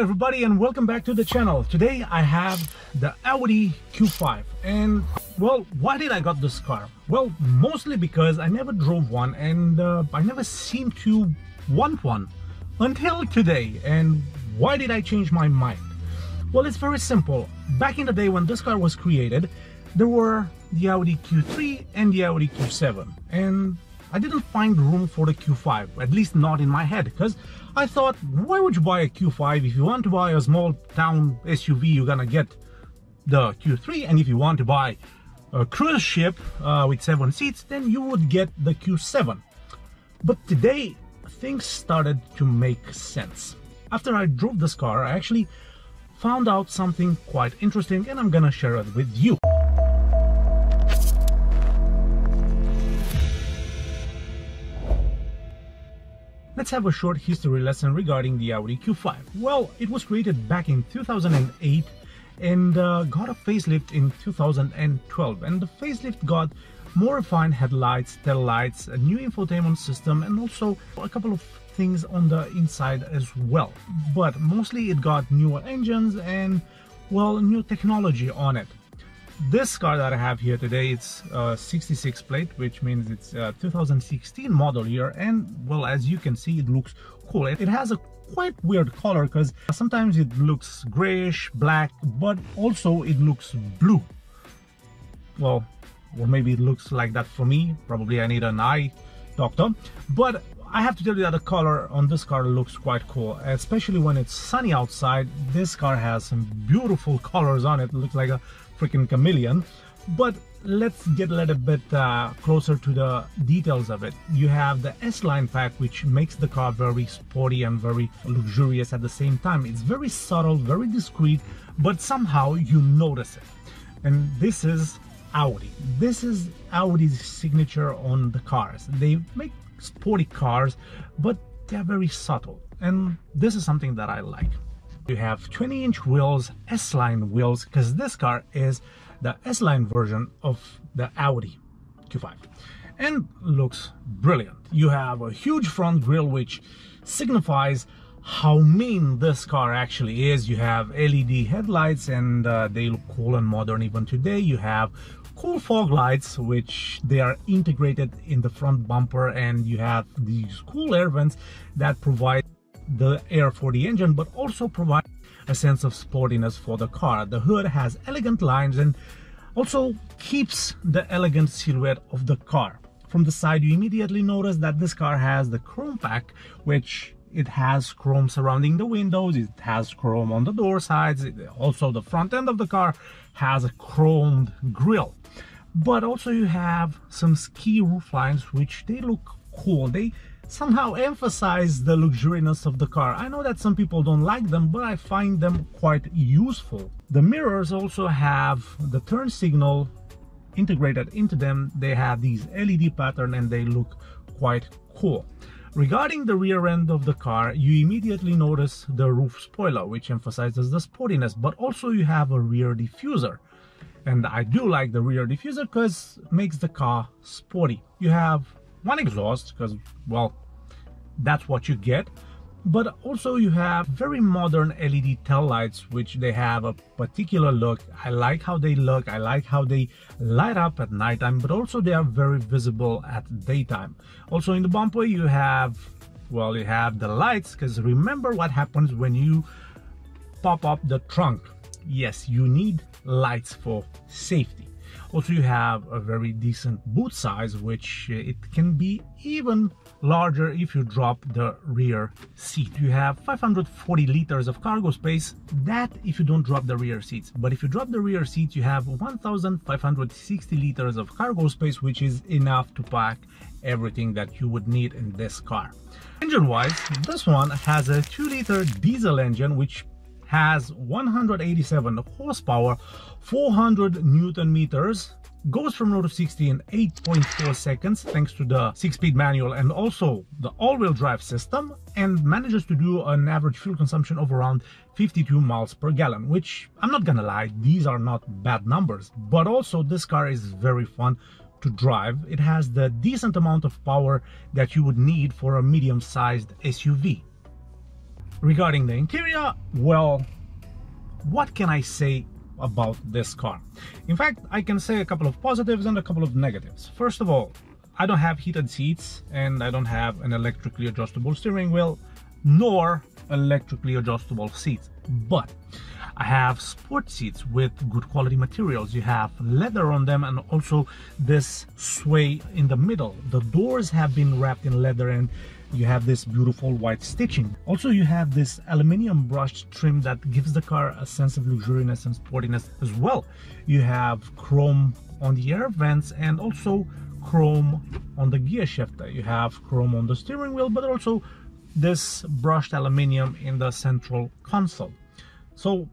everybody, and welcome back to the channel. Today I have the Audi Q5, and well, why did I got this car? Well, mostly because I never drove one, and I never seemed to want one until today. And why did I change my mind? Well, it's very simple. Back in the day when this car was created, there were the Audi Q3 and the Audi Q7, and I didn't find room for the Q5, at least not in my head, because I thought, why would you buy a Q5? If you want to buy a small town SUV, you're gonna get the Q3, and if you want to buy a cruise ship with 7 seats, then you would get the Q7. But today, things started to make sense. After I drove this car, I actually found out something quite interesting, and I'm gonna share it with you. Let's have a short history lesson regarding the Audi Q5. Well, it was created back in 2008 and got a facelift in 2012. And the facelift got more refined headlights, tail lights, a new infotainment system, and also a couple of things on the inside as well. But mostly it got newer engines and, well, new technology on it. This car that I have here today, it's 66 plate, which means it's 2016 model year, and well, as you can see, it looks cool. It has a quite weird color because sometimes it looks grayish, black, but also it looks blue. Well, or maybe it looks like that for me. Probably I need an eye doctor, but I have to tell you that the color on this car looks quite cool, especially when it's sunny outside. This car has some beautiful colors on it. It looks like a freaking chameleon. But let's get a little bit closer to the details of it. You have the S-Line pack, which makes the car very sporty and very luxurious at the same time. It's very subtle, very discreet, but somehow you notice it. And this is Audi. This is Audi's signature on the cars. They make sporty cars, but they're very subtle, and this is something that I like. You have 20-inch wheels, S-Line wheels, because this car is the S-Line version of the Audi Q5, and looks brilliant. You have a huge front grille, which signifies how mean this car actually is. You have LED headlights, and they look cool and modern even today. You have cool fog lights, which they are integrated in the front bumper, and you have these cool air vents that provide the air for the engine, but also provide a sense of sportiness for the car. The hood has elegant lines and also keeps the elegant silhouette of the car. From the side, you immediately notice that this car has the chrome pack, which it has chrome surrounding the windows, it has chrome on the door sides, also the front end of the car has a chromed grille. But also you have some ski roof lines, which they look cool. They somehow emphasize the luxuriousness of the car. I know that some people don't like them, but I find them quite useful. The mirrors also have the turn signal integrated into them. They have these LED pattern, and they look quite cool. Regarding the rear end of the car, you immediately notice the roof spoiler, which emphasizes the sportiness, but also you have a rear diffuser. And I do like the rear diffuser because it makes the car sporty. You have one exhaust because, well, that's what you get. But also you have very modern LED tail lights, which they have a particular look. I like how they look. I like how they light up at nighttime, but also they are very visible at daytime. Also in the bumper you have, well, you have the lights, because remember what happens when you pop up the trunk. Yes, you need lights for safety. Also you have a very decent boot size, which it can be even larger if you drop the rear seat. You have 540 liters of cargo space, that if you don't drop the rear seats. But if you drop the rear seats, you have 1560 liters of cargo space, which is enough to pack everything that you would need in this car. Engine wise, this one has a 2-liter diesel engine, which has 187 horsepower, 400 Newton meters, goes from 0 to 60 in 8.4 seconds thanks to the 6-speed manual and also the all-wheel drive system, and manages to do an average fuel consumption of around 52 miles per gallon, which I'm not gonna lie, these are not bad numbers. But also this car is very fun to drive. It has the decent amount of power that you would need for a medium-sized SUV. Regarding the interior, well, what can I say about this car? In fact, I can say a couple of positives and a couple of negatives. First of all, I don't have heated seats and I don't have an electrically adjustable steering wheel nor electrically adjustable seats, but I have sport seats with good quality materials. You have leather on them and also this sway in the middle. The doors have been wrapped in leather and you have this beautiful white stitching. Also, you have this aluminum brushed trim that gives the car a sense of luxuriousness and sportiness as well. You have chrome on the air vents and also chrome on the gear shifter. You have chrome on the steering wheel, but also this brushed aluminum in the central console. So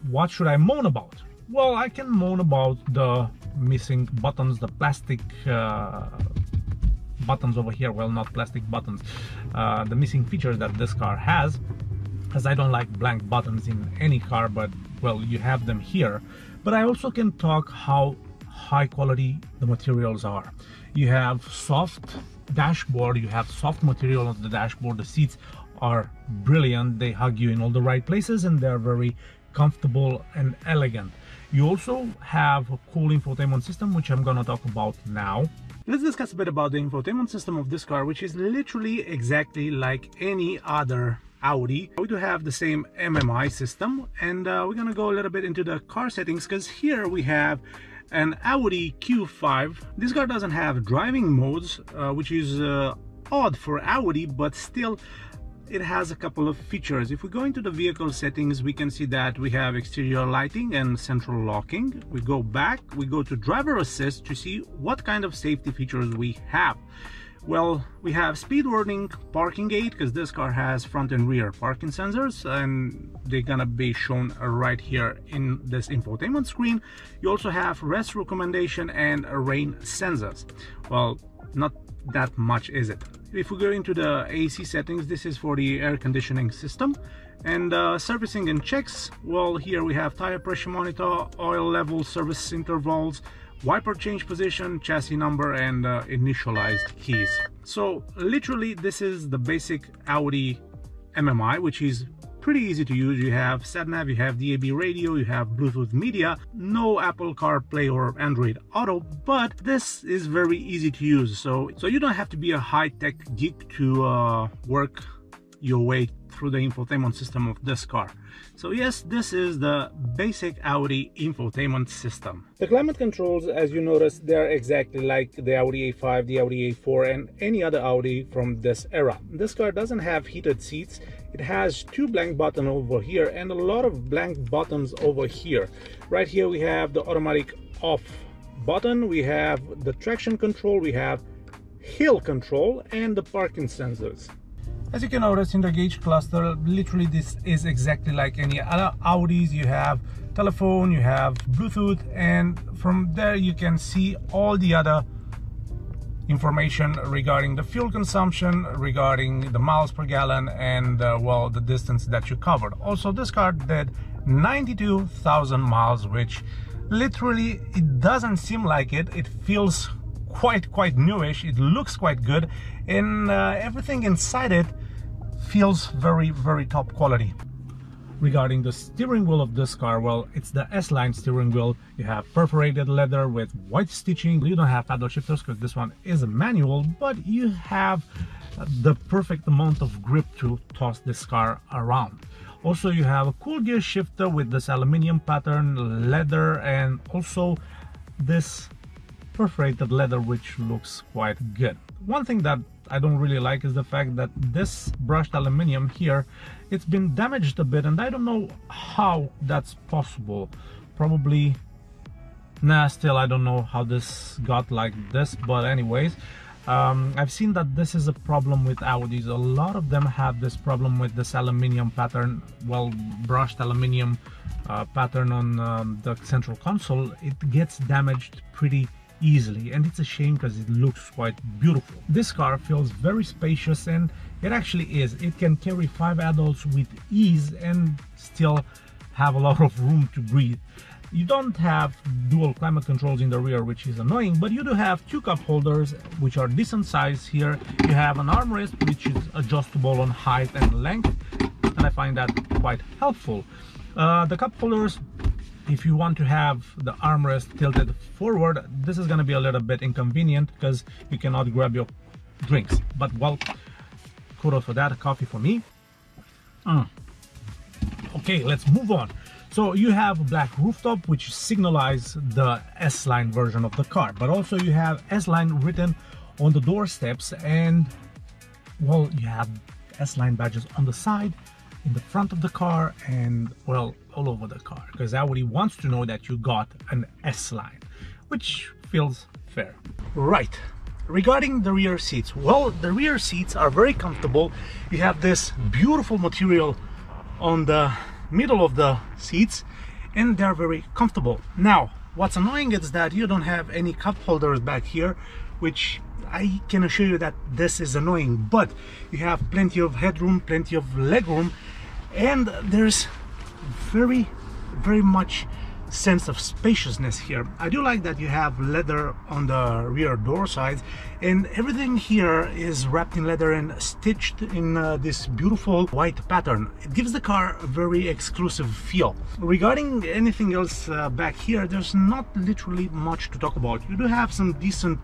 what should I moan about? Well, I can moan about the missing buttons, the plastic buttons over here. Well, not plastic buttons, the missing features that this car has, as I don't like blank buttons in any car, but well, you have them here. But I also can talk how high quality the materials are. You have soft dashboard, you have soft material on the dashboard. The seats are brilliant, they hug you in all the right places and they're very comfortable and elegant. You also have a cool infotainment system, which I'm gonna talk about now. Let's discuss a bit about the infotainment system of this car, which is literally exactly like any other Audi. We do have the same MMI system, and we're gonna go a little bit into the car settings, because here we have an Audi Q5. This car doesn't have driving modes, which is odd for Audi, but still it has a couple of features. If we go into the vehicle settings, we can see that we have exterior lighting and central locking. We go back, we go to driver assist to see what kind of safety features we have. Well, we have speed warning, parking aid, because this car has front and rear parking sensors, and they're gonna be shown right here in this infotainment screen. You also have rest recommendation and rain sensors. Well, not that much, is it? If we go into the AC settings, this is for the air conditioning system. And servicing and checks, well, here we have tire pressure monitor, oil level, service intervals, wiper change position, chassis number, and initialized keys. So literally this is the basic Audi MMI, which is pretty easy to use. You have sat-nav, you have DAB radio, you have Bluetooth media, no Apple CarPlay or Android Auto, but this is very easy to use. So you don't have to be a high-tech geek to work your way through the infotainment system of this car. So yes, this is the basic Audi infotainment system. The climate controls, as you notice, they're exactly like the Audi A5, the Audi A4, and any other Audi from this era. This car doesn't have heated seats. It has two blank buttons over here and a lot of blank buttons over here. Right here we have the automatic off button, we have the traction control, we have hill control, and the parking sensors. As you can notice in the gauge cluster, literally this is exactly like any other Audis. You have telephone, you have Bluetooth, and from there you can see all the other information regarding the fuel consumption, regarding the miles per gallon, and well, the distance that you covered. Also, this car did 92,000 miles, which literally, it doesn't seem like it. It feels quite newish. It looks quite good, and everything inside it feels very top quality. Regarding the steering wheel of this car, well, it's the S-line steering wheel. You have perforated leather with white stitching. You don't have paddle shifters because this one is a manual, but you have the perfect amount of grip to toss this car around. Also, you have a cool gear shifter with this aluminum pattern leather, and also this perforated leather, which looks quite good. One thing that I don't really like is the fact that this brushed aluminum here, it's been damaged a bit, and I don't know how that's possible. Probably, still I don't know how this got like this, but anyways, I've seen that this is a problem with Audis. A lot of them have this problem with this aluminum pattern, well, brushed aluminum pattern on the central console. It gets damaged pretty easily, and it's a shame because it looks quite beautiful. This car feels very spacious, and it actually is. It can carry 5 adults with ease and still have a lot of room to breathe. You don't have dual climate controls in the rear, which is annoying, but you do have 2 cup holders, which are decent size here. You have an armrest, which is adjustable on height and length, and I find that quite helpful. The cup holders, if you want to have the armrest tilted forward, this is going to be a little bit inconvenient because you cannot grab your drinks. But well, kudos for that. Coffee for me. Okay, let's move on. So you have a black rooftop, which signalizes the S-Line version of the car, but also you have S-Line written on the doorsteps, and well, you have S-Line badges on the side, in the front of the car, and well, all over the car, because Audi wants to know that you got an S-Line, which feels fair. Right, regarding the rear seats, well, the rear seats are very comfortable. You have this beautiful material on the middle of the seats, and they're very comfortable. Now, what's annoying is that you don't have any cup holders back here, which I can assure you that this is annoying, but you have plenty of headroom, plenty of legroom, and there's very much sense of spaciousness here. I do like that you have leather on the rear door sides, and everything here is wrapped in leather and stitched in this beautiful white pattern. It gives the car a very exclusive feel. Regarding anything else back here, there's not literally much to talk about. You do have some decent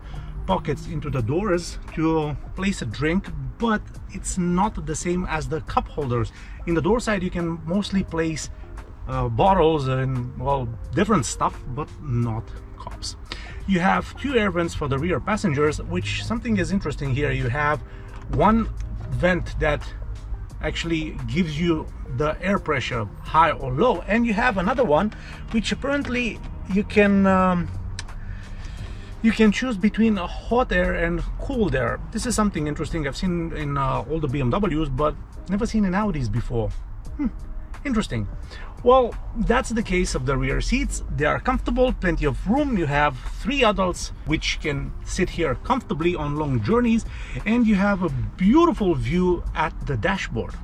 pockets into the doors to place a drink, but it's not the same as the cup holders. In the door side you can mostly place bottles and well, different stuff, but not cups. You have two air vents for the rear passengers, which something is interesting here. You have one vent that actually gives you the air pressure high or low, and you have another one which apparently you can choose between hot air and cold air. This is something interesting I've seen in all the BMWs, but never seen in Audis before. Interesting. Well, that's the case of the rear seats. They are comfortable, plenty of room. You have 3 adults which can sit here comfortably on long journeys, and you have a beautiful view at the dashboard.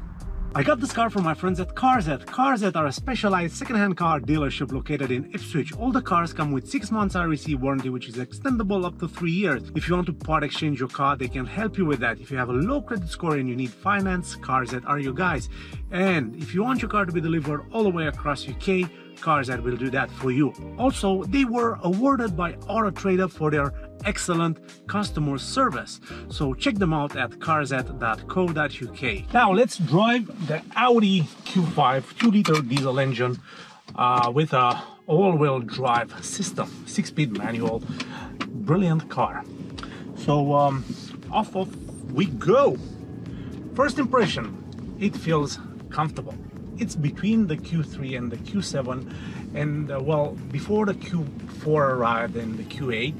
I got this car from my friends at CARZET. CARZET are a specialized second-hand car dealership located in Ipswich. All the cars come with 6 months REC warranty, which is extendable up to 3 years. If you want to part exchange your car, they can help you with that. If you have a low credit score and you need finance, CARZET are your guys. And if you want your car to be delivered all the way across UK, CARZET will do that for you. Also, they were awarded by Auto Trader for their excellent customer service. So check them out at carzet.co.uk. Now let's drive the Audi Q5 2-liter diesel engine with a all-wheel drive system, 6-speed manual. Brilliant car. So off we go. First impression, it feels comfortable. It's between the Q3 and the Q7, and well, before the Q4 arrived and the Q8,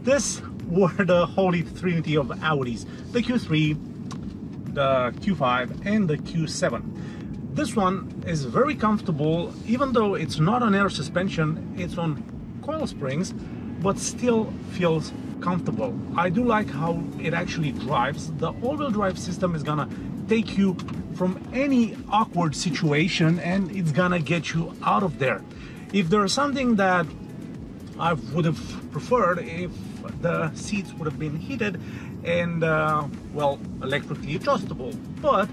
this were the holy trinity of Audis: the Q3, the Q5 and the Q7. This one is very comfortable, even though it's not on air suspension, it's on coil springs, but still feels comfortable. I do like how it actually drives. The all-wheel drive system is gonna take you from any awkward situation, and it's gonna get you out of there. If there's something that I would have preferred, if the seats would have been heated and well, electrically adjustable, but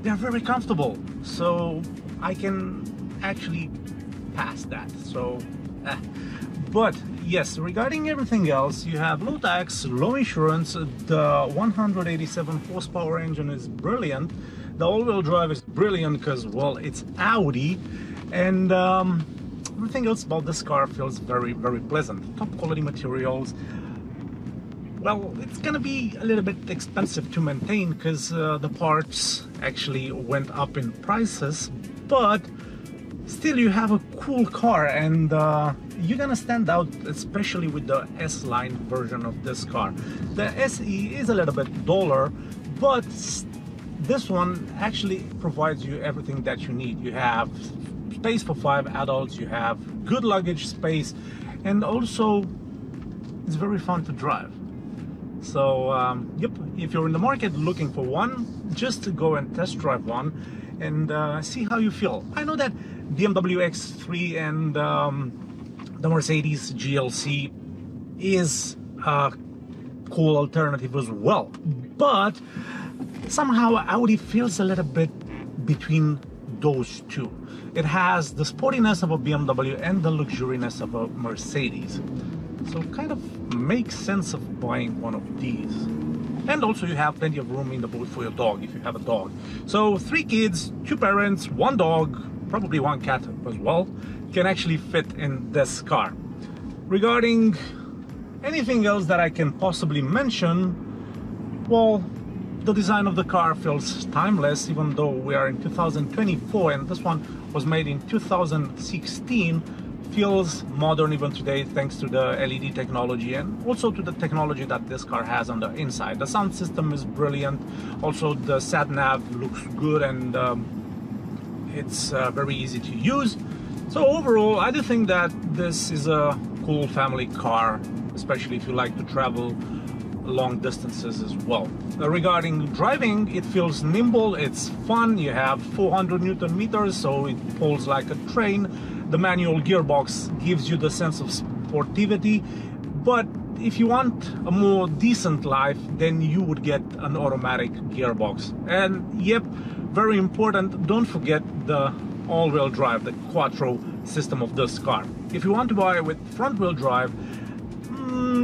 they're very comfortable, so I can actually pass that. So but yes, regarding everything else, you have low tax, low insurance, the 187 horsepower engine is brilliant, the all-wheel drive is brilliant because, well, it's Audi, and everything else about this car feels very pleasant. Top quality materials. Well, it's gonna be a little bit expensive to maintain because the parts actually went up in prices, but still you have a cool car, and you're gonna stand out, especially with the S-Line version of this car. The SE is a little bit duller, but this one actually provides you everything that you need. You have space for 5 adults, you have good luggage space, and also it's very fun to drive. So yep, if you're in the market looking for one, just go and test drive one and see how you feel. I know that BMW X3 and the Mercedes GLC is a cool alternative as well, but somehow Audi feels a little bit between those two. It has the sportiness of a BMW and the luxuriness of a Mercedes. So kind of makes sense of buying one of these. And also you have plenty of room in the boot for your dog if you have a dog. So 3 kids, 2 parents, 1 dog, probably 1 cat as well, can actually fit in this car. Regarding anything else that I can possibly mention, well, the design of the car feels timeless, even though we are in 2024 and this one was made in 2016. Feels modern even today thanks to the LED technology and also to the technology that this car has on the inside. The sound system is brilliant. Also the sat nav looks good and it's very easy to use. So overall, I do think that this is a cool family car, especially if you like to travel long distances as well. Regarding driving, it feels nimble, it's fun. You have 400 Newton meters, so it pulls like a train. The manual gearbox gives you the sense of sportivity, but if you want a more decent life, then you would get an automatic gearbox. And yep, very important, don't forget the all-wheel drive, the Quattro system of this car. If you want to buy with front-wheel drive,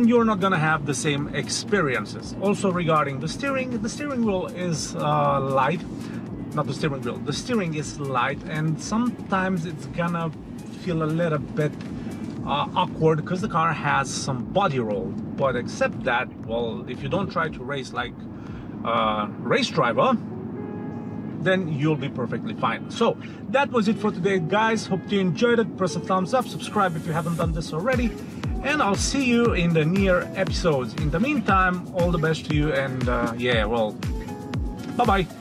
you're not gonna have the same experiences. Also regarding the steering wheel is light. Not the steering wheel, the steering is light, and sometimes it's gonna feel a little bit awkward because the car has some body roll. But except that, well, if you don't try to race like a race driver, then you'll be perfectly fine. So that was it for today, guys. Hope you enjoyed it. Press a thumbs up, subscribe if you haven't done this already, and I'll see you in the near episodes. In the meantime, all the best to you, and yeah, well, bye bye.